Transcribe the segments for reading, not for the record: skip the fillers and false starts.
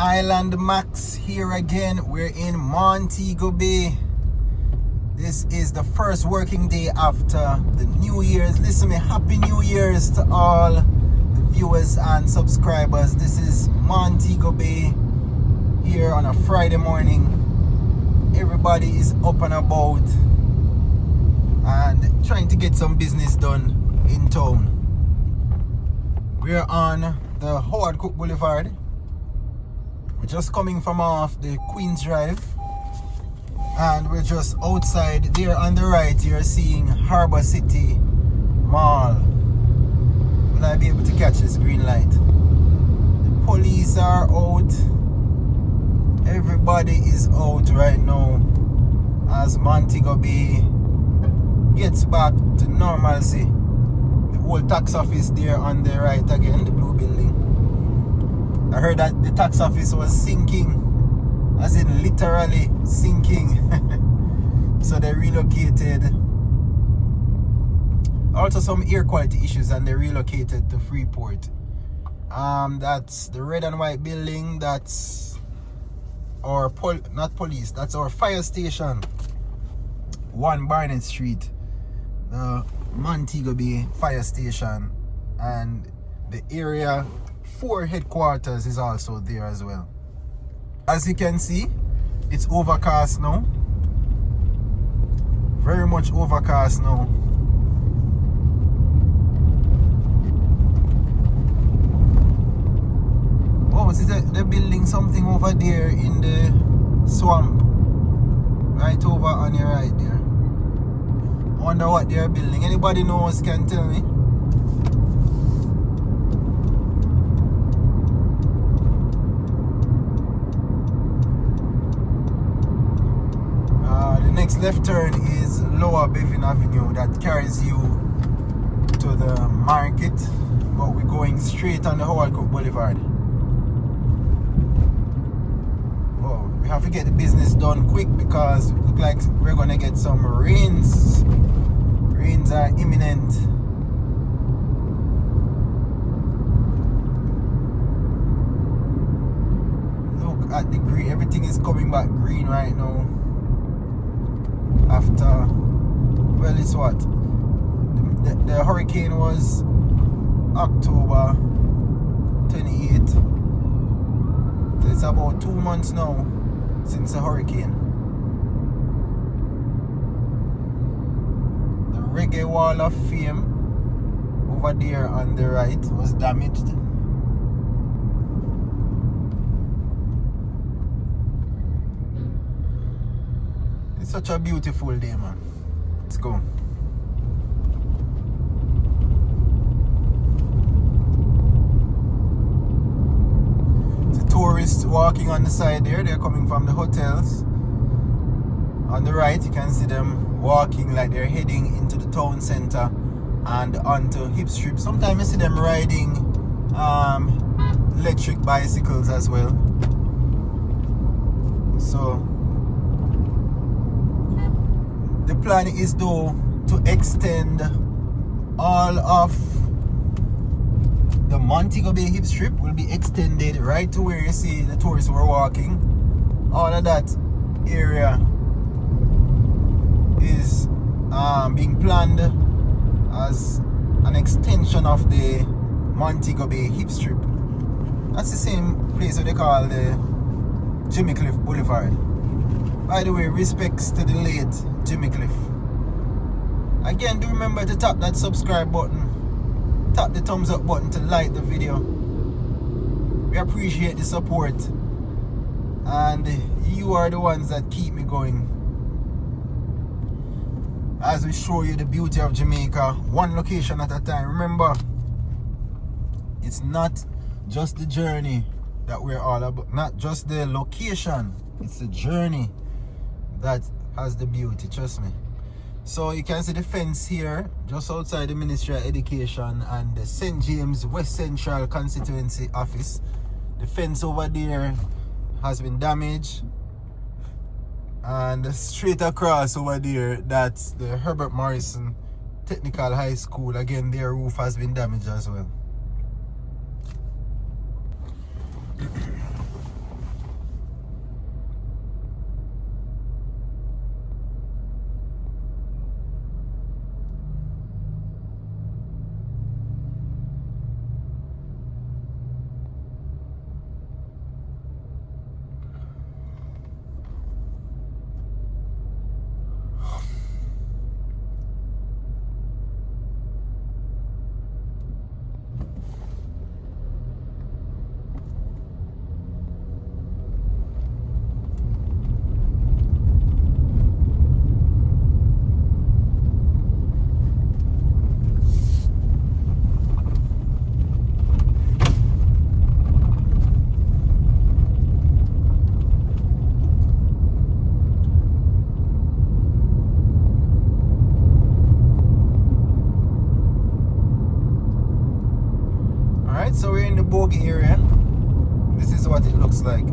Island Max here again. We're in Montego Bay. This is the first working day after the New Year's. Listen me, Happy New Year's to all the viewers and subscribers. This is Montego Bay here on a Friday morning. Everybody is up and about and trying to get some business done in town. We're on the Howard Cook Boulevard. We're just coming from off the Queens Drive, and we're just outside there on the right. You're seeing Harbour City Mall. Will I be able to catch this green light? The police are out. Everybody is out right now as Montego Bay gets back to normalcy. The old tax office there on the right again, the blue building. I heard that the tax office was sinking, as in literally sinking. So they relocated. Also some air quality issues, and they relocated to Freeport. That's the red and white building. That's our not police, that's our fire station, 1 Barnett Street, the Montego Bay fire station, and the area 4 headquarters is also there as well. As you can see, it's overcast now, very much overcast now. Oh, see they're building something over there in the swamp, right over on your right there. I wonder what they're building. Anybody knows can tell me. The next left turn is Lower Bevan Avenue that carries you to the market, but we're going straight on the Howard Cook Boulevard. We have to get the business done quick because it looks like we're gonna get some rains. Rains are imminent. Look at the green. Everything is coming back green right now. After, well, it's what? The hurricane was October 28th. It's about 2 months now since the hurricane. The Reggae Wall of Fame over there on the right was damaged. It's such a beautiful day, man. Let's go. Tourists walking on the side there, they're coming from the hotels. On the right, you can see them walking like they're heading into the town center and onto Hip Strip. Sometimes you see them riding electric bicycles as well. So the plan is though to extend all of the Montego Bay Hip Strip will be extended right to where you see the tourists were walking. All of that area is being planned as an extension of the Montego Bay Hip Strip. That's the same place that they call the Jimmy Cliff Boulevard. By the way, respects to the late Jimmy Cliff. Again, do remember to tap that subscribe button. Tap the thumbs up button to like the video. We appreciate the support, and you are the ones that keep me going as we show you the beauty of Jamaica, one location at a time. Remember, it's not just the journey that we're all about, not just the location, it's the journey that has the beauty, trust me. So you can see the fence here just outside the Ministry of Education and the St. James West Central Constituency Office. The fence over there has been damaged, and straight across over there, that's the Herbert Morrison Technical High School. Again, their roof has been damaged as well. looks like.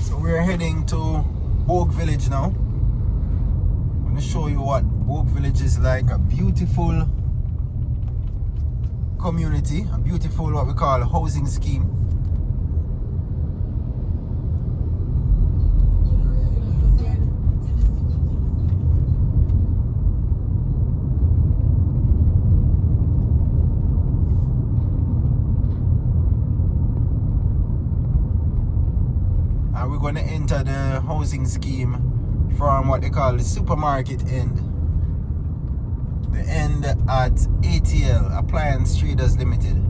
So we're heading to Bogue Village now. I'm going to show you what Bogue Village is like. A beautiful community, a beautiful what we call housing scheme. And we're going to enter the housing scheme from what they call the supermarket end. The end at ATL, Appliance Traders Limited.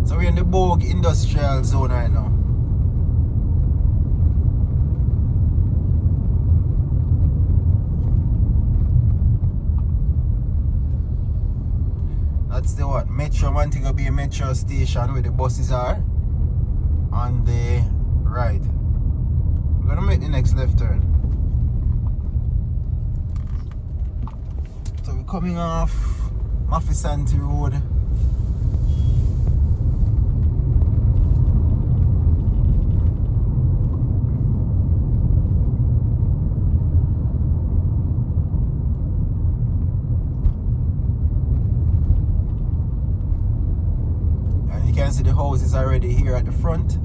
So we're in the Bogue Industrial Zone right now. That's the what? Metro Montego Bay Metro Station where the buses are. On the right. We're gonna make the next left turn. So we're coming off Maffisanti Road. And you can see the houses already here at the front.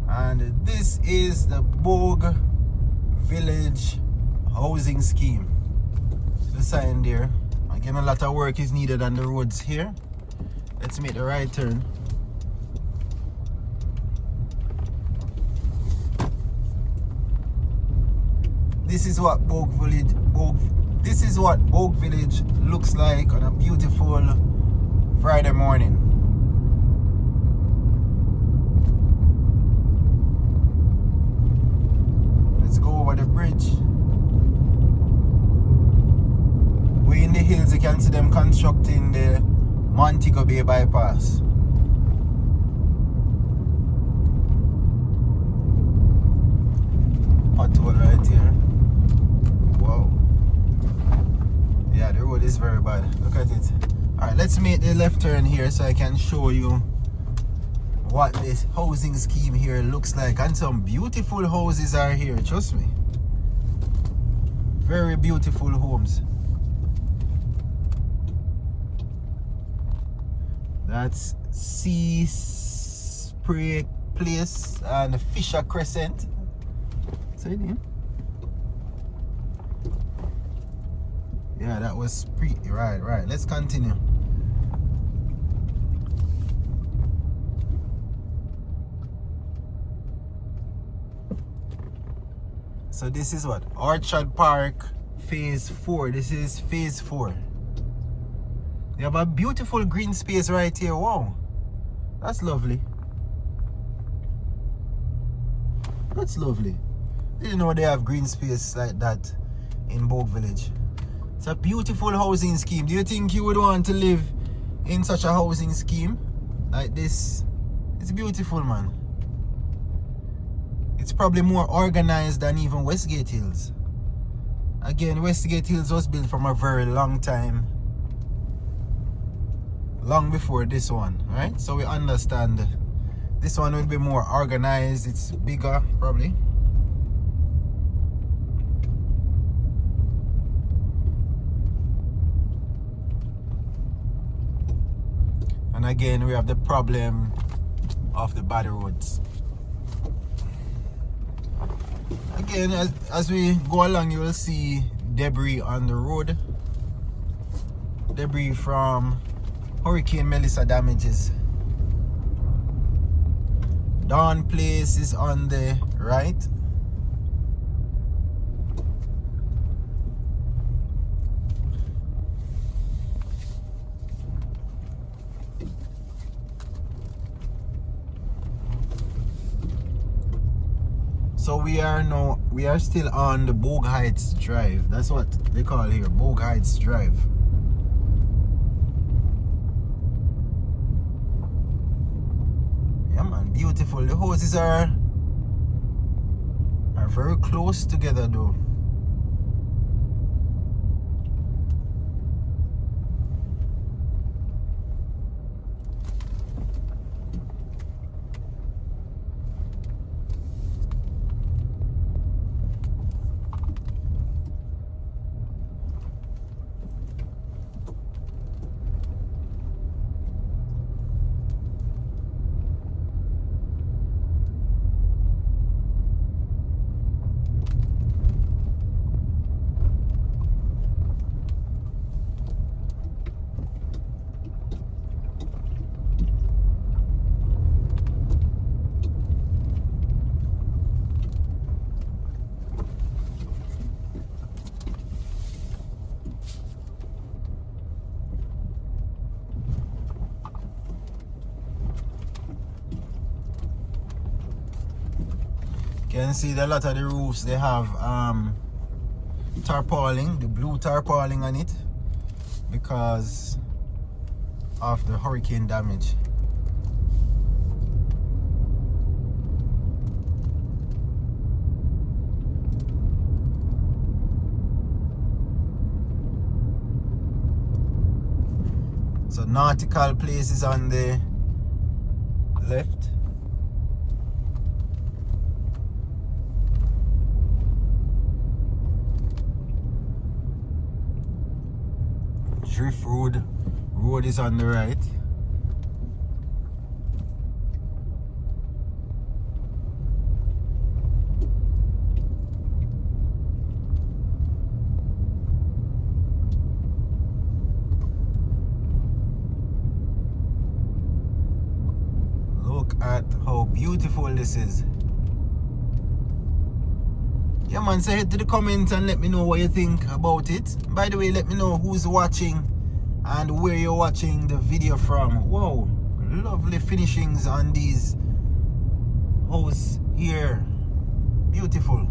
And this is the Bogue Village housing scheme. The sign there. Again, a lot of work is needed on the roads here. Let's make the right turn. This is what Bogue Village looks like on a beautiful Friday morning. Let's go over the bridge. Way in the hills, you can see them constructing the Montego Bay bypass. Pothole right here. Wow. Yeah, the road is very bad. Look at it. Alright, let's make the left turn here so I can show you what this housing scheme here looks like. And some beautiful houses are here, trust me. Very beautiful homes. That's Sea Spray Place and Fisher Crescent. Say it again. Yeah, that was right. Let's continue. So this is what? Orchard Park Phase 4. This is Phase 4. You have a beautiful green space right here. Wow. That's lovely. That's lovely. Didn't know they have green space like that in Bogue Village. It's a beautiful housing scheme. Do you think you would want to live in such a housing scheme like this? It's beautiful, man. It's probably more organized than even Westgate Hills. Again, Westgate Hills was built from a very long time. Long before this one, right? So we understand this one will be more organized. It's bigger, probably. And again, we have the problem of the bad roads. Again, as we go along, you will see debris on the road. Debris from Hurricane Melissa damages. Dawn Place is on the right. So we are still on the Bogue Heights Drive. That's what they call here, Bogue Heights Drive. Yeah man, beautiful. The houses are very close together though. You can see that a lot of the roofs they have tarpaulin, the blue tarpaulin on it because of the hurricane damage. So nautical places on the left. Drift road is on the right. Look at how beautiful this is. Yeah man, say head to the comments and let me know what you think about it. By the way, let me know who's watching and where you're watching the video from. Wow, lovely finishings on these houses here. Beautiful.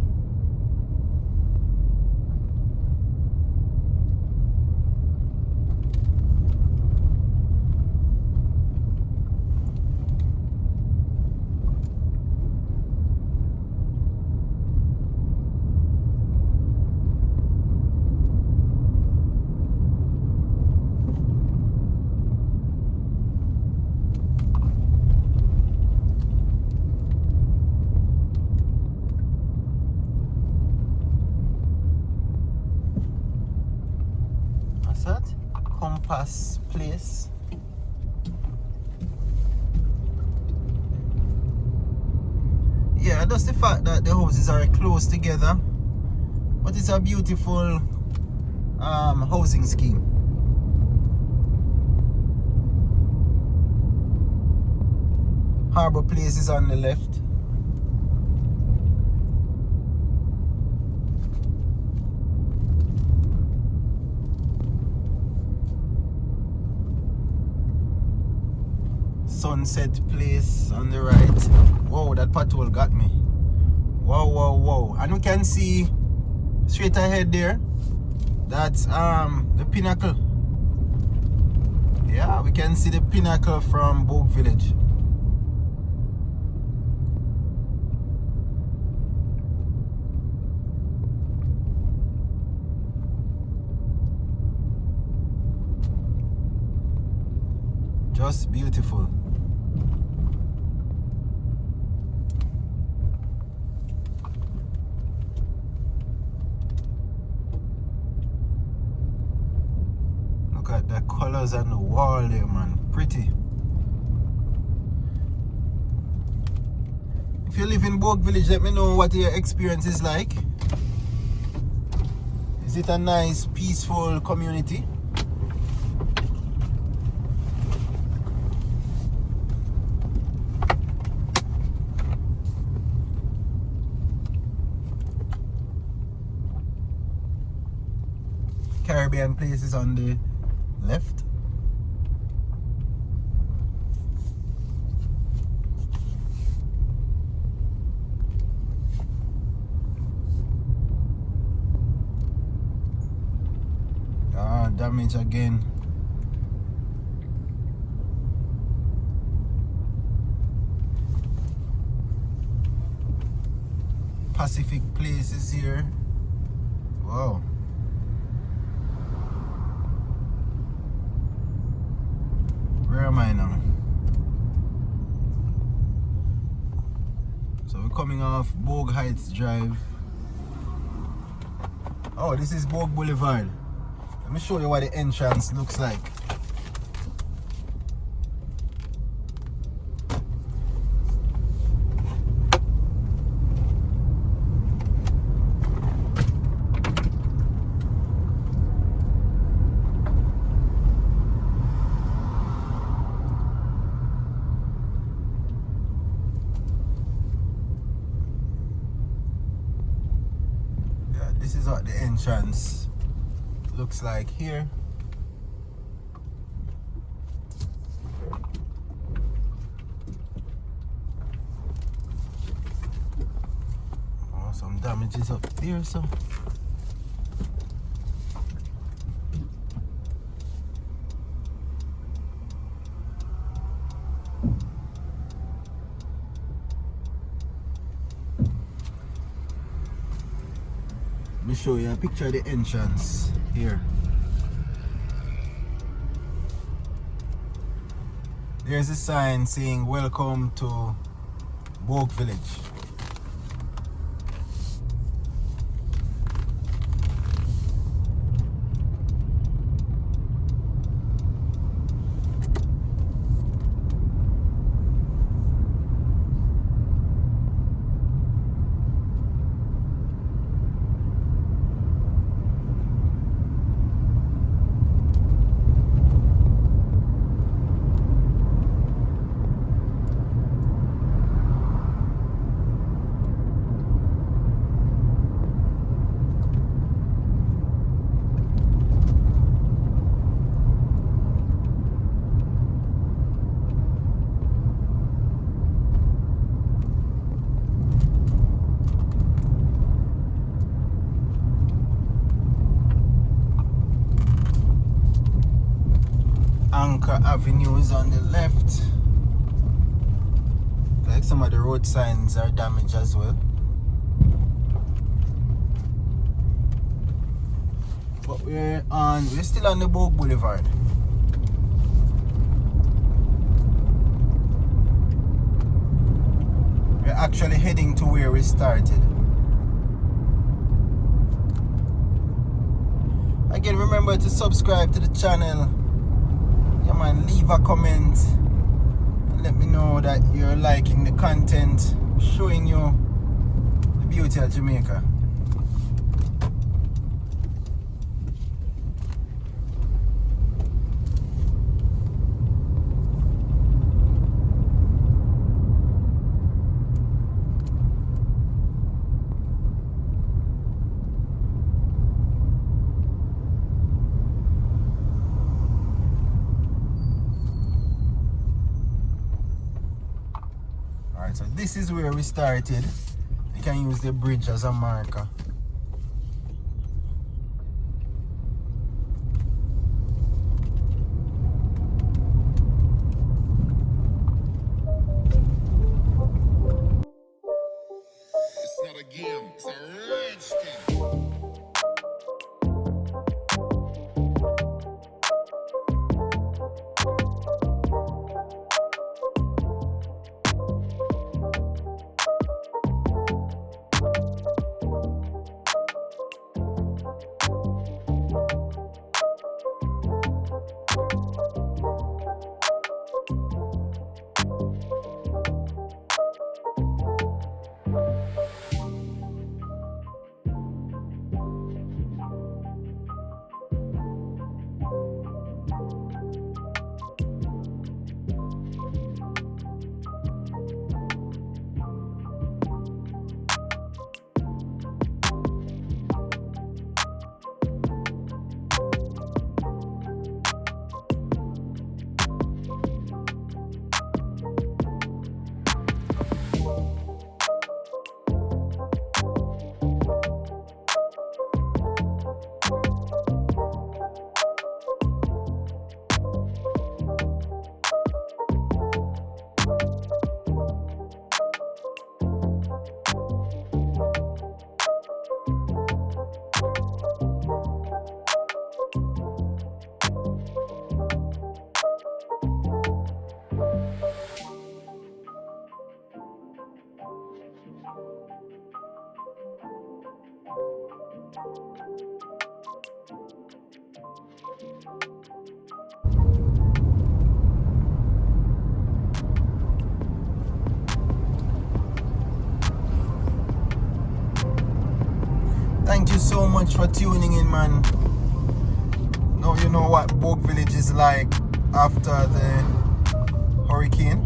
That Compass Place. Yeah, just the fact that the houses are close together, but it's a beautiful housing scheme. Harbor Place is on the left. Sunset Place on the right. Wow, that patrol got me. Wow, wow, wow. And we can see straight ahead there, that's the pinnacle. Yeah, we can see the pinnacle from Bogue Village. Just beautiful. Look at the colors on the wall there, man. Pretty. If you live in Bogue Village, let me know what your experience is like. Is it a nice, peaceful community? Caribbean Place is on the left. damage again. Pacific places here. Wow. Where am I now? So we're coming off Bogue Heights Drive. Oh, this is Bogue Boulevard. Let me show you what the entrance looks like. This is what the entrance looks like here. Oh, some damages up there, so. Let me show you a picture of the entrance here. There's a sign saying welcome to Bogue Village. Anchor Avenue is on the left. Like some of the road signs are damaged as well. But we're still on the Bogue Boulevard. We're actually heading to where we started. Again, remember to subscribe to the channel. Yeah man, leave a comment and let me know that you're liking the content, showing you the beauty of Jamaica. So this is where we started. You can use the bridge as a marker. It's not a game, it's a rich thing. Thank you so much for tuning in, man. Now you know what Bogue Village is like after the hurricane.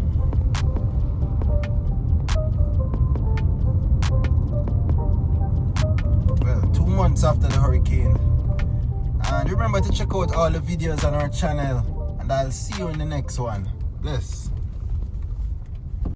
Well, 2 months after the hurricane. And remember to check out all the videos on our channel. And I'll see you in the next one. Bless.